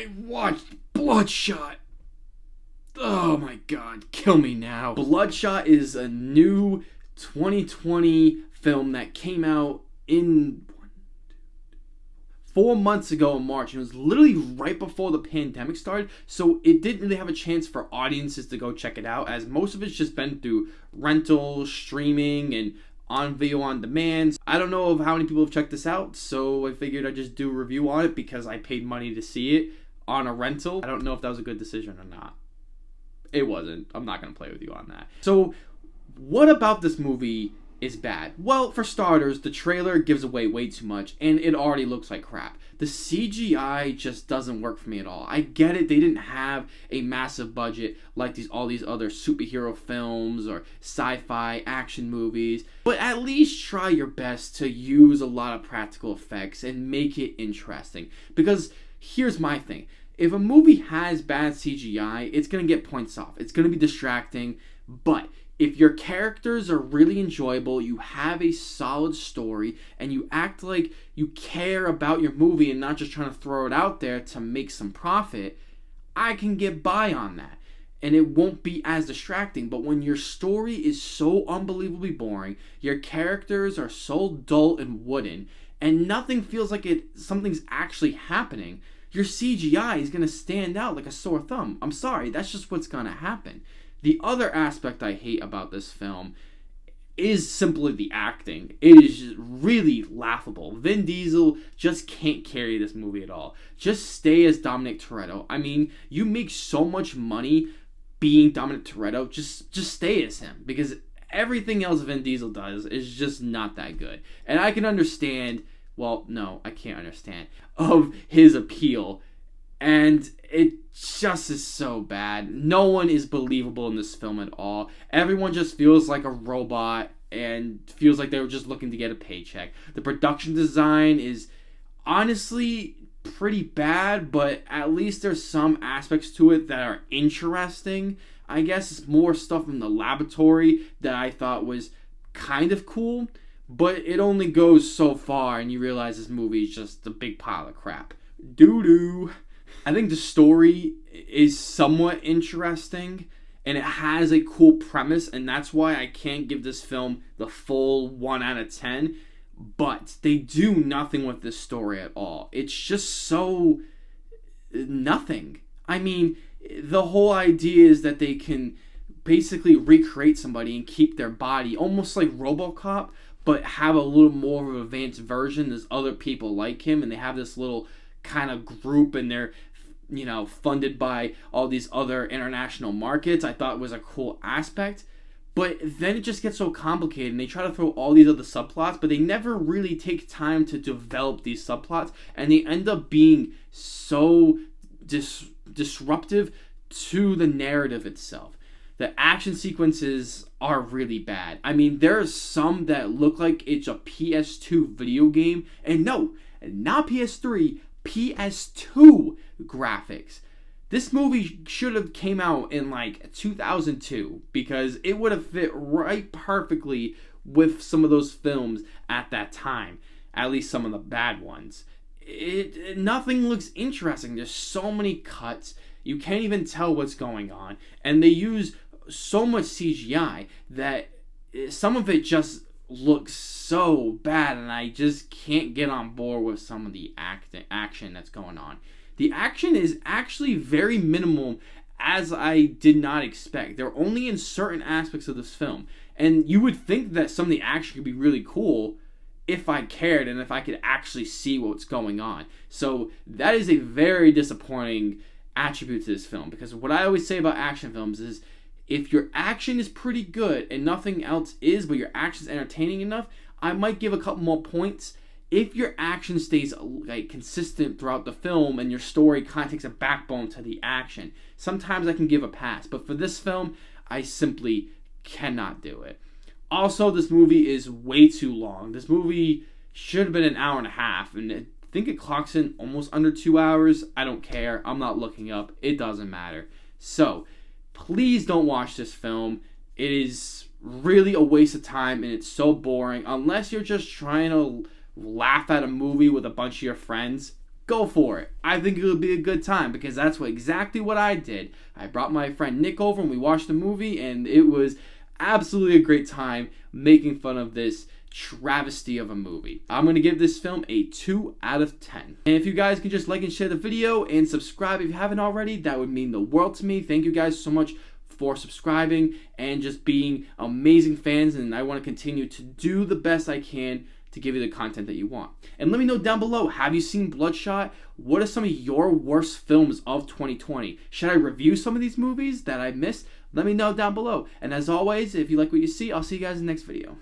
I watched Bloodshot. Oh my god, kill me now. Bloodshot is a new 2020 film that came out in 4 months ago in March. It was literally right before the pandemic started, so it didn't really have a chance for audiences to go check it out, as most of it's just been through rental, streaming, and on video on demand. I don't know of how many people have checked this out, so I figured I'd just do a review on it because I paid money to see it on a rental. I don't know if that was a good decision or not. It wasn't. I'm not going to play with you on that. So, what about this movie is bad? Well, for starters, the trailer gives away way too much, and it already looks like crap. The CGI just doesn't work for me at all. I get it, they didn't have a massive budget like all these other superhero films or sci-fi action movies, but at least try your best to use a lot of practical effects and make it interesting. Because here's my thing. If a movie has bad CGI, it's going to get points off. It's going to be distracting, but if your characters are really enjoyable, you have a solid story, and you act like you care about your movie and not just trying to throw it out there to make some profit, I can get by on that. And it won't be as distracting. But when your story is so unbelievably boring, your characters are so dull and wooden, and nothing feels like something's actually happening, your CGI is going to stand out like a sore thumb. I'm sorry, that's just what's going to happen. The other aspect I hate about this film is simply the acting. It is really laughable. Vin Diesel just can't carry this movie at all. Just stay as Dominic Toretto. I mean, you make so much money being Dominic Toretto, just stay as him. Because everything else Vin Diesel does is just not that good. And I can understand, well, no, I can't understand, of his appeal. And it just is so bad. No one is believable in this film at all. Everyone just feels like a robot and feels like they were just looking to get a paycheck. The production design is honestly pretty bad, but at least there's some aspects to it that are interesting. I guess it's more stuff in the laboratory that I thought was kind of cool, but it only goes so far, and you realize this movie is just a big pile of crap. Doo-doo. I think the story is somewhat interesting, and it has a cool premise, and that's why I can't give this film the full 1 out of 10, but they do nothing with this story at all. It's just so nothing. I mean, the whole idea is that they can basically recreate somebody and keep their body, almost like RoboCop, but have a little more of an advanced version. There's other people like him, and they have this little kind of group, and they're, funded by all these other international markets. I thought it was a cool aspect, but then it just gets so complicated, and they try to throw all these other subplots, but they never really take time to develop these subplots, and they end up being so disruptive to the narrative itself. The action sequences are really bad. I mean, there are some that look like it's a PS2 video game, and no, not PS3, PS2 graphics. This movie should have came out in like 2002 because it would have fit right perfectly with some of those films at that time, at least some of the bad ones. Nothing looks interesting. There's so many cuts. You can't even tell what's going on, and they use so much CGI that some of it just looks so bad, and I just can't get on board with some of the action that's going on. The action is actually very minimal, as I did not expect. They're only in certain aspects of this film, and you would think that some of the action could be really cool if I cared and if I could actually see what's going on. So that is a very disappointing attribute to this film, because what I always say about action films is if your action is pretty good and nothing else is, but your action is entertaining enough, I might give a couple more points. If your action stays like consistent throughout the film and your story kind of takes a backbone to the action, sometimes I can give a pass. But for this film, I simply cannot do it. Also, this movie is way too long. This movie should have been an hour and a half, and I think it clocks in almost under 2 hours. I don't care. I'm not looking up. It doesn't matter. So, please don't watch this film. It is really a waste of time, and it's so boring. Unless you're just trying to laugh at a movie with a bunch of your friends, go for it. I think it'll be a good time because that's exactly what I did. I brought my friend Nick over and we watched the movie, and it was absolutely a great time making fun of this travesty of a movie. I'm going to give this film a 2 out of 10. And if you guys can just like and share the video and subscribe if you haven't already, that would mean the world to me. Thank you guys so much for subscribing and just being amazing fans, and I want to continue to do the best I can to give you the content that you want. And let me know down below, have you seen Bloodshot? What are some of your worst films of 2020? Should I review some of these movies that I missed? Let me know down below. And as always, if you like what you see, I'll see you guys in the next video.